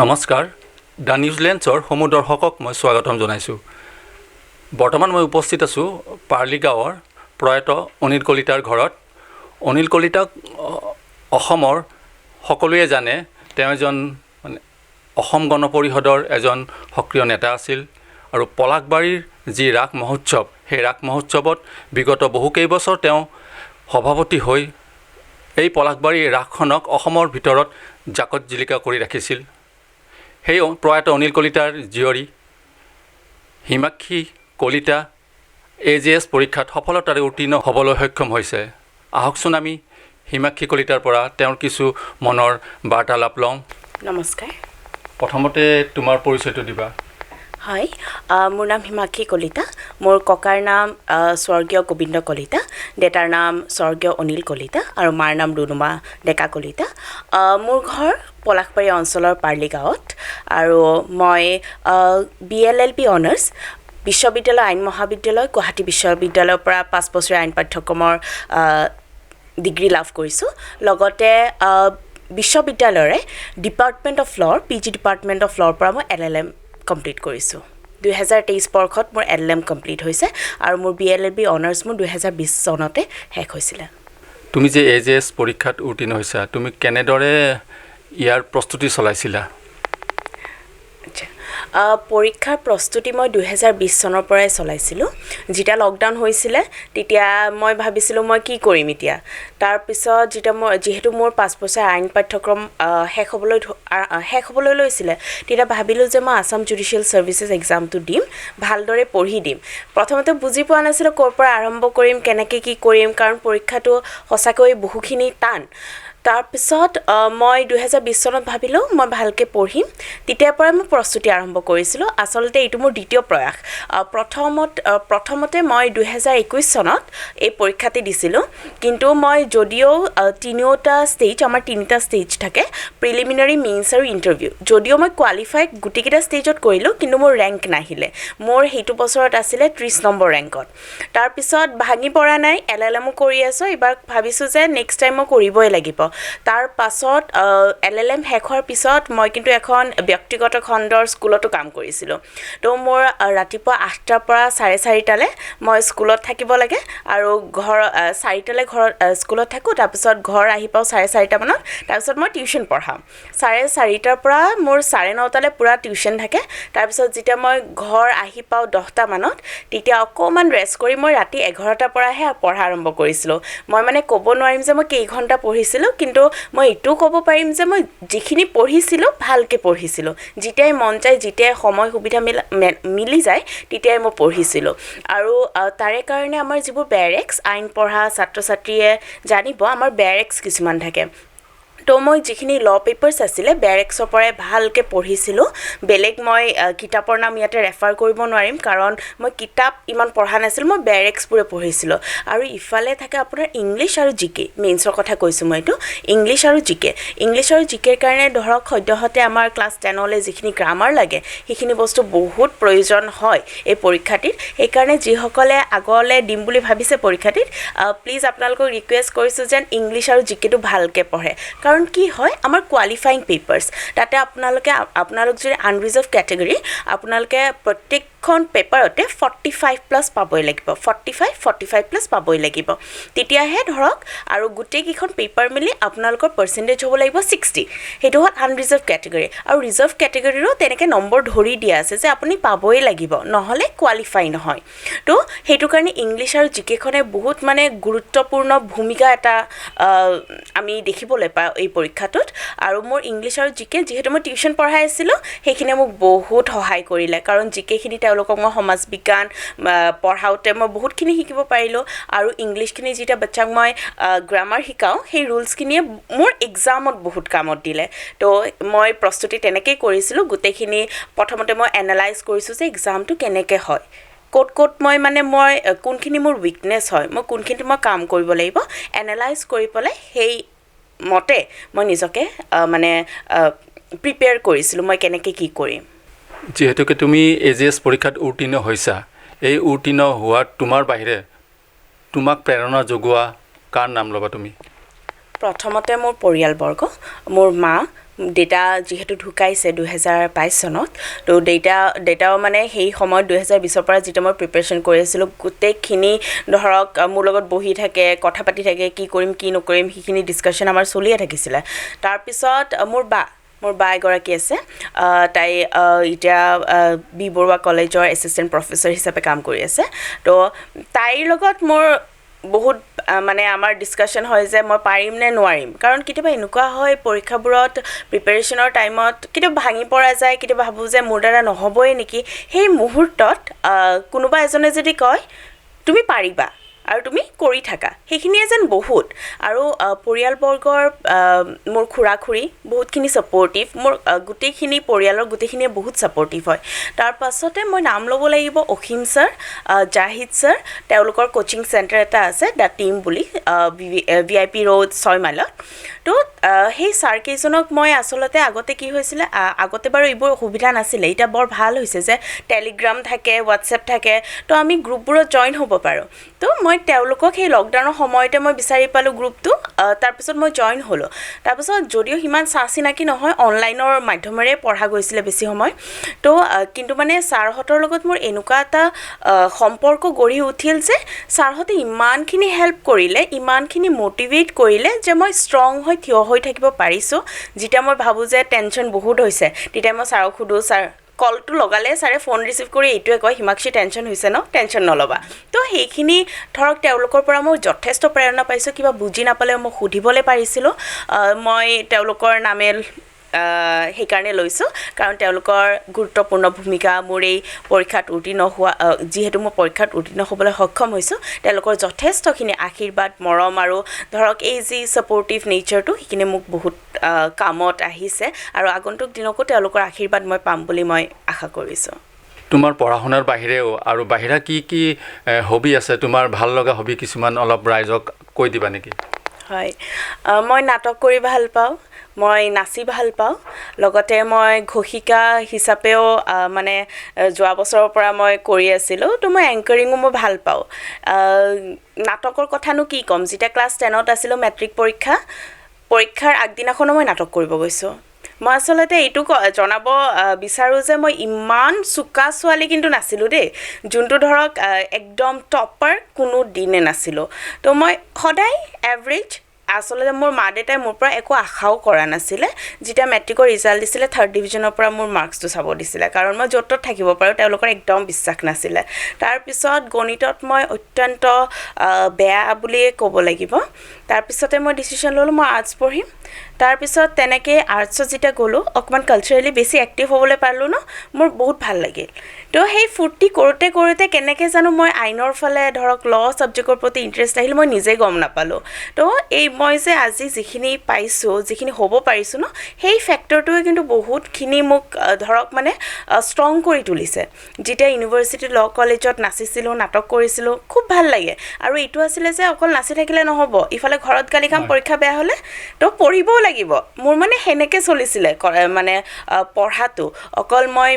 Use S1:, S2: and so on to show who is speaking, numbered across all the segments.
S1: নমস্কাৰ দ্য নিউজিলেণ্ডছৰ সমূহ দৰ্শকক মই স্বাগতম জনাইছোঁ। বৰ্তমান মই উপস্থিত আছোঁ পাৰ্লি গাঁৱৰ প্ৰয়াত অনিল কলিতাৰ ঘৰত। অনিল কলিতাক অসমৰ সকলোৱে জানে। তেওঁ এজন অসম গণ পৰিষদৰ এজন সক্ৰিয় নেতা আছিল আৰু পলাশবাৰীৰ যি ৰাস মহোৎসৱ, সেই ৰাস মহোৎসৱত বিগত বহু কেইবছৰ তেওঁ সভাপতি হৈ এই পলাশবাৰীৰ ৰাসখনক অসমৰ ভিতৰত জাকত জিলিকা কৰি ৰাখিছিল। সেই প্ৰয়াত অনিল কলিতাৰ জীয়ৰী হিমাক্ষী কলিতা AJS পৰীক্ষাত সফলতাৰে উত্তীৰ্ণ হ'বলৈ সক্ষম হৈছে। আহকচোন আমি হিমাক্ষী কলিতাৰ পৰা তেওঁৰ কিছু মনৰ বাৰ্তালাপ লওঁ।
S2: নমস্কাৰ।
S1: প্ৰথমতে তোমাৰ পৰিচয়টো দিবা।
S2: হয়, মোৰ নাম হিমাক্ষী কলিতা। মোৰ ককাৰ নাম স্বৰ্গীয় গোবিন্দ কলিতা, দেউতাৰ নাম স্বৰ্গীয় অনিল কলিতা আৰু মাৰ নাম ৰুণুমা ডেকা কলিতা। মোৰ ঘৰ পলাশবাৰী অঞ্চলৰ পাৰ্লি গাঁৱত আৰু মই BLLB অনাৰ্ছ বিশ্ববিদ্যালয় আইন মহাবিদ্যালয় গুৱাহাটী বিশ্ববিদ্যালয়ৰ পৰা 5 বছৰীয়া আইন পাঠ্যক্ৰমৰ ডিগ্ৰী লাভ কৰিছোঁ। লগতে বিশ্ববিদ্যালয়ৰে ডিপাৰ্টমেণ্ট অফ ল'ৰ PG ডিপাৰ্টমেণ্ট অফ ল'ৰ পৰা মই LLM কমপ্লিট কৰিছোঁ। 2023 বৰ্ষত মোৰ LLM কমপ্লিট হৈছে আৰু মোৰ BLLB অনাৰ্ছ মোৰ 2020 চনতে শেষ হৈছিলে।
S1: তুমি যে AJS পৰীক্ষাত উত্তীৰ্ণ হৈছা, তুমি কেনেদৰে ইয়াৰ প্ৰস্তুতি চলাইছিলা?
S2: পৰীক্ষাৰ প্ৰস্তুতি মই 2020 চনৰ পৰাই চলাইছিলোঁ। যেতিয়া লকডাউন হৈছিলে তেতিয়া মই ভাবিছিলোঁ মই কি কৰিম এতিয়া। তাৰপিছত যিহেতু মোৰ 5 বছৰ আইন পাঠ্যক্ৰম শেষ হ'বলৈ লৈছিলে, তেতিয়া ভাবিলোঁ যে মই আছাম জুডিচিয়েল ছাৰ্ভিচেছ এক্সামটো দিম, ভালদৰে পঢ়ি দিম। প্ৰথমতে বুজি পোৱা নাছিলোঁ ক'ৰ পৰা আৰম্ভ কৰিম, কেনেকৈ কি কৰিম, কাৰণ পৰীক্ষাটো সঁচাকৈ বহুখিনি টান। তাৰপিছত মই 2020 চনত ভাবিলোঁ মই ভালকৈ পঢ়িম। তেতিয়াৰ পৰাই মই প্ৰস্তুতি আৰম্ভ কৰিছিলোঁ। আচলতে এইটো মোৰ দ্বিতীয় প্ৰয়াস। প্ৰথমতে মই 2021 চনত এই পৰীক্ষাটি দিছিলোঁ, কিন্তু মই যদিও তিনিটা ষ্টেজ থাকে, প্ৰিলিমিনাৰী, মেইনছ আৰু ইণ্টাৰভিউ। যদিও মই কোৱালিফাই গোটেইকেইটা ষ্টেজত কৰিলোঁ, কিন্তু মোৰ ৰেংক নাহিলে। মোৰ সেইটো বছৰত আছিলে 30 নম্বৰ ৰেংকত। তাৰপিছত ভাঙি পৰা নাই, LLMো কৰি আছোঁ। এইবাৰ ভাবিছোঁ যে নেক্সট টাইম মই কৰিবই লাগিব। তাৰ পাছত LLM শেষ হোৱাৰ পিছত মই কিন্তু এখন ব্যক্তিগত খণ্ডৰ স্কুলতো কাম কৰিছিলোঁ। তো মোৰ ৰাতিপুৱা 8টাৰ পৰা 4:30টালৈ মই স্কুলত থাকিব লাগে আৰু 4টালৈ স্কুলত থাকোঁ। তাৰপিছত ঘৰ আহি পাওঁ 4:30 মানত। তাৰপিছত মই টিউশ্যন পঢ়াওঁ। 4:30টাৰ পৰা মোৰ 9:30টালৈ পূৰা টিউশ্যন থাকে। তাৰপিছত যেতিয়া মই ঘৰ আহি পাওঁ 10টা মানত, তেতিয়া অকণমান ৰেষ্ট কৰি মই ৰাতি 11টাৰ পৰাহে পঢ়া আৰম্ভ কৰিছিলোঁ। মই মানে ক'ব নোৱাৰিম যে মই কেইঘণ্টা পঢ়িছিলোঁ, কিন্তু মই এইটোও ক'ব পাৰিম যে মই যিখিনি পঢ়িছিলোঁ ভালকৈ পঢ়িছিলোঁ। যেতিয়াই মন যায়, যেতিয়াই সময় সুবিধা মিলি যায়, তেতিয়াই মই পঢ়িছিলোঁ। আৰু তাৰে কাৰণে আমাৰ যিবোৰ বেৰেক্স, আইন পঢ়া ছাত্ৰ ছাত্ৰীয়ে জানিব, আমাৰ বেৰেক্স কিছুমান থাকে। তো মই যিখিনি ল' পেপাৰ্ছ আছিলে বেৰেক্সৰ পৰাই ভালকৈ পঢ়িছিলোঁ। বেলেগ মই কিতাপৰ নাম ইয়াতে ৰেফাৰ কৰিব নোৱাৰিম, কাৰণ মই কিতাপ ইমান পঢ়া নাছিলোঁ, মই বেৰেক্সবোৰে পঢ়িছিলোঁ। আৰু ইফালে থাকে আপোনাৰ ইংলিছ আৰু GK, মেইনছৰ কথা কৈছোঁ মই এইটো, ইংলিছ আৰু GK। ইংলিছ আৰু GKৰ কাৰণে ধৰক সদ্যহতে আমাৰ ক্লাছ 10লৈ যিখিনি গ্ৰামাৰ লাগে, সেইখিনি বস্তু বহুত প্ৰয়োজন হয় এই পৰীক্ষাটিত। সেইকাৰণে যিসকলে আগলৈ দিম বুলি ভাবিছে পৰীক্ষাটিত, প্লিজ আপোনালোকক ৰিকুৱেষ্ট কৰিছোঁ যেন ইংলিছ আৰু GKটো ভালকৈ পঢ়ে। কাৰণ কি হয়, আমাৰ কোৱালিফাইং পেপাৰ্ছ, তাতে আপোনালোক যদি আনৰিজাৰ্ভ কেটেগৰী, আপোনালোকে প্ৰত্যেকখন পেপাৰতে 45+ পাবই লাগিব। 45+ পাবই লাগিব। তেতিয়াহে ধৰক, আৰু গোটেইকেইখন পেপাৰ মিলি আপোনালোকৰ পাৰ্চেণ্টেজ হ'ব লাগিব 60। সেইটো হ'ল আনৰিজাৰ্ভ কেটেগৰী। আৰু ৰিজাৰ্ভ কেটেগৰীৰো তেনেকৈ নম্বৰ ধৰি দিয়া আছে যে আপুনি পাবই লাগিব, নহ'লে কোৱালিফাই নহয়। তো সেইটো কাৰণে ইংলিছ আৰু GKখনে বহুত মানে গুৰুত্বপূৰ্ণ ভূমিকা এটা আমি দেখিবলৈ পাওঁ এই পৰীক্ষাটোত। আৰু মোৰ ইংলিছ আৰু GK, যিহেতু মই টিউশ্যন পঢ়াই আছিলোঁ, সেইখিনিয়ে মোক বহুত সহায় কৰিলে। কাৰণ GKখিনি তেওঁলোকক মই সমাজ বিজ্ঞান পঢ়াওঁতে মই বহুতখিনি শিকিব পাৰিলোঁ। আৰু ইংলিছখিনি যেতিয়া বাচ্চাক মই গ্ৰামাৰ শিকাওঁ, সেই ৰুলছখিনিয়ে মোৰ এক্সামত বহুত কামত দিলে। তো মই প্ৰস্তুতি তেনেকৈয়ে কৰিছিলোঁ। গোটেইখিনি প্ৰথমতে মই এনালাইজ কৰিছোঁ যে এক্সামটো কেনেকৈ হয়, ক'ত মই কোনখিনি মোৰ উইকনেছ হয়, কোনখিনিত মই কাম কৰিব লাগিব, এনালাইজ কৰি পেলাই সেই মতে মই নিজকে প্ৰিপেয়াৰ কৰিছিলোঁ, মই কেনেকৈ কি কৰিম।
S1: যিহেতুকে তুমি AJS পৰীক্ষাত উত্তীৰ্ণ হৈছা, এই উত্তীৰ্ণ হোৱাত তোমাৰ বাহিৰে তোমাক প্ৰেৰণা যোগোৱা কাৰ নাম ল'বা তুমি?
S2: প্ৰথমতে মোৰ পৰিয়ালবৰ্গ, মোৰ মা, দেউতা যিহেতু ঢুকাইছে 2022 চনত তো দেউতাও মানে সেই সময়ত 2020ৰ পৰা যেতিয়া মই প্ৰিপেৰেশ্যন কৰি আছিলোঁ গোটেইখিনি ধৰক মোৰ লগত বহি থাকে কথা পাতি থাকে কি কৰিম কি নকৰিম সেইখিনি ডিছকাশ্যন আমাৰ চলিয়ে থাকিছিলে তাৰপিছত মোৰ বা এগৰাকী আছে তাই এতিয়া বি বৰুৱা কলেজৰ এছিষ্টেণ্ট প্ৰফেচৰ হিচাপে কাম কৰি আছে তো তাইৰ লগত মোৰ বহুত মানে আমাৰ ডিছকাশ্যন হয় যে মই পাৰিম নে নোৱাৰিম কাৰণ কেতিয়াবা এনেকুৱা হয় পৰীক্ষাবোৰত প্ৰিপেৰেশ্যনৰ টাইমত কেতিয়াবা ভাঙি পৰা যায় কেতিয়াবা ভাবোঁ যে মোৰ দ্বাৰা নহ'বই নেকি সেই মুহূৰ্তত কোনোবা এজনে যদি কয় তুমি পাৰিবা আৰু তুমি কৰি থাকা সেইখিনিয়ে যেন বহুত আৰু পৰিয়ালবৰ্গৰ মোৰ খুৰা খুৰী বহুতখিনি ছাপৰ্টিভ মোৰ গোটেইখিনি পৰিয়ালৰ গোটেইখিনিয়ে বহুত ছাপৰ্টিভ হয় তাৰ পাছতে মই নাম ল'ব লাগিব অসীম ছাৰ জাহিদ ছাৰ তেওঁলোকৰ কোচিং চেণ্টাৰ এটা আছে দ্য টিম বুলি VIP ৰোড 6 মাইলত তো সেই ছাৰকেইজনক মই আচলতে আগতে কি হৈছিলে আগতে বাৰু এইবোৰ অসুবিধা নাছিলে এতিয়া বৰ ভাল হৈছে যে টেলিগ্ৰাম থাকে হোৱাটছএপ থাকে তো আমি গ্ৰুপবোৰত জইন হ'ব পাৰোঁ তো মই তেওঁলোকক সেই লকডাউনৰ সময়তে মই বিচাৰি পালোঁ গ্ৰুপটো তাৰপিছত মই জইন হ'লোঁ তাৰপিছত যদিও সিমান চা চিনাকি নহয় অনলাইনৰ মাধ্যমেৰে পঢ়া গৈছিলে বেছি সময় তো কিন্তু মানে ছাৰহঁতৰ লগত মোৰ এনেকুৱা এটা সম্পৰ্ক গঢ়ি উঠিল যে ছাৰহঁতে ইমানখিনি হেল্প কৰিলে ইমানখিনি মটিভেট কৰিলে যে মই ষ্ট্ৰং হৈ থিয় হৈ থাকিব পাৰিছোঁ যেতিয়া মই ভাবোঁ যে টেনশ্যন বহুত হৈছে তেতিয়া মই ছাৰক সোধোঁ ছাৰ কলটো লগালে ছাৰে ফোন ৰিচিভ কৰি এইটোৱে কয় হিমাক্ষী টেনশ্যন হৈছে ন টেনশ্যন নল'বা তো সেইখিনি ধৰক তেওঁলোকৰ পৰা মই যথেষ্ট প্ৰেৰণা পাইছোঁ কিবা বুজি নাপালে মই সুধিবলৈ পাৰিছিলোঁ মই তেওঁলোকৰ নামে সেইকাৰণে লৈছোঁ কাৰণ তেওঁলোকৰ গুৰুত্বপূৰ্ণ ভূমিকা মোৰ এই পৰীক্ষাত উত্তীৰ্ণ হোৱা যিহেতু মই পৰীক্ষাত উত্তীৰ্ণ হ'বলৈ সক্ষম হৈছোঁ তেওঁলোকৰ যথেষ্টখিনি আশীৰ্বাদ মৰম আৰু ধৰক এই যি ছাপৰ্টিভ নেচাৰটো সেইখিনি মোক বহুত কামত আহিছে আৰু আগন্তুক দিনকো তেওঁলোকৰ আশীৰ্বাদ মই পাম বুলি মই আশা কৰিছোঁ
S1: তোমাৰ পঢ়া শুনাৰ বাহিৰেও আৰু বাহিৰা কি হবি আছে তোমাৰ ভাল লগা হবি কিছুমান অলপ ৰাইজক কৈ দিবা নেকি
S2: হয় মই নাটক কৰি ভাল পাওঁ মই নাচি ভাল পাওঁ লগতে মই ঘোষিকা হিচাপেও মানে যোৱা বছৰৰ পৰা মই কৰি আছিলোঁ তো মই এংকাৰিঙো মই ভাল পাওঁ নাটকৰ কথানো কি ক'ম যেতিয়া ক্লাছ 10ত আছিলোঁ মেট্ৰিক পৰীক্ষাৰ আগদিনাখনো মই নাটক কৰিব গৈছোঁ মই আচলতে এইটো জনাব বিচাৰোঁ যে মই ইমান চোকা ছোৱালী কিন্তু নাছিলোঁ দেই যোনটো ধৰক একদম টপাৰ কোনো দিনে নাছিলোঁ তো মই সদায় এভাৰেজ আচলতে মোৰ মা দেউতাই মোৰ পৰা একো আশাও কৰা নাছিলে যেতিয়া মেট্ৰিকৰ ৰিজাল্ট দিছিলে 3rd ডিভিজনৰ পৰা মোৰ মাৰ্কছটো চাব দিছিলে কাৰণ মই য'ত ত'ত থাকিব পাৰোঁ তেওঁলোকৰ একদম বিশ্বাস নাছিলে তাৰপিছত গণিতত মই অত্যন্ত বেয়া বুলিয়ে ক'ব লাগিব তাৰপিছতে মই ডিচিশ্যন ল'লোঁ মই আৰ্টছ পঢ়িম তাৰপিছত তেনেকৈ আৰ্টছত যেতিয়া গ'লোঁ অকণমান কালচাৰেলি বেছি এক্টিভ হ'বলৈ পাৰিলোঁ ন মোৰ বহুত ভাল লাগিল তো সেই ফূৰ্তি কৰোঁতে কেনেকৈ জানো মই আইনৰ ফালে ধৰক ল ছাবজেক্টৰ প্ৰতি ইণ্টাৰেষ্ট আহিল মই নিজে গম নাপালোঁ তো এই মই যে আজি যিখিনি পাইছোঁ যিখিনি হ'ব পাৰিছোঁ ন সেই ফেক্টৰটোৱে কিন্তু বহুতখিনি মোক ধৰক মানে ষ্ট্ৰং কৰি তুলিছে যেতিয়া ইউনিভাৰ্চিটি ল কলেজত নাচিছিলোঁ নাটক কৰিছিলোঁ খুব ভাল লাগে আৰু এইটো আছিলে যে অকল নাচি থাকিলে নহ'ব ইফালে ঘৰত গালি খাম পৰীক্ষা বেয়া হ'লে তো পঢ়িবও লাগিব মোৰ মানে সেনেকৈ চলিছিলে মানে পঢ়াটো অকল মই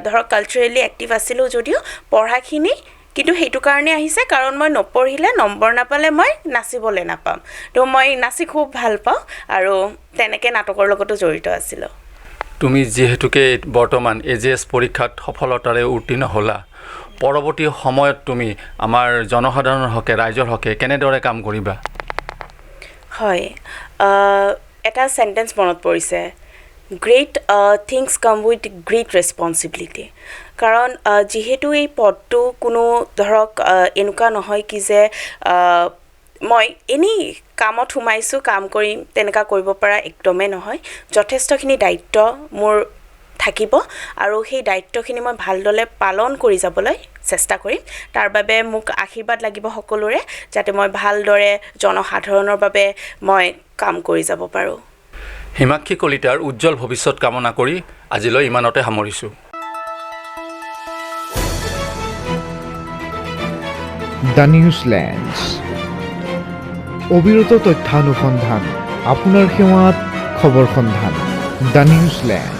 S2: ধৰক কালচাৰেলি এক্টিভ আছিলোঁ যদিও পঢ়াখিনি কিন্তু সেইটো কাৰণে আহিছে কাৰণ মই নপঢ়িলে নম্বৰ নাপালে মই নাচিবলৈ নাপাম তো মই নাচি খুব ভাল পাওঁ আৰু তেনেকৈ নাটকৰ লগতো জড়িত আছিলোঁ
S1: তুমি যিহেতুকে বৰ্তমান AJS পৰীক্ষাত সফলতাৰে উত্তীৰ্ণ হ'লা পৰৱৰ্তী সময়ত তুমি আমাৰ জনসাধাৰণৰ হকে ৰাইজৰ হকে কেনেদৰে কাম কৰিবা
S2: হয় এটা সেন্টেন্স মনত পৰিছে great things come with great responsibility কাৰণ যিহেতু এই পদটো কোনো ধৰক এনেকুৱা নহয় কি যে মই এনেই কামত সোমাইছোঁ কাম কৰিম তেনেকুৱা কৰিব পৰা একদমেই নহয় যথেষ্টখিনি দায়িত্ব মোৰ থাকিব আৰু সেই দায়িত্বখিনি মই ভালদৰে পালন কৰি যাবলৈ চেষ্টা কৰিম তাৰ বাবে মোক আশীৰ্বাদ লাগিব সকলোৰে যাতে মই ভালদৰে জনসাধাৰণৰ বাবে মই কাম কৰি যাব পাৰোঁ
S1: হিমাক্ষী কলিতাৰ উজ্জ্বল ভৱিষ্যত কামনা কৰি আজিলৈ ইমানতে সামৰিছোঁ
S3: দ্য নিউজলেণ্ডছ অবিৰত তথ্যানুসন্ধান আপোনাৰ সেৱাত খবৰ সন্ধান দ্য নিউজলেণ্ড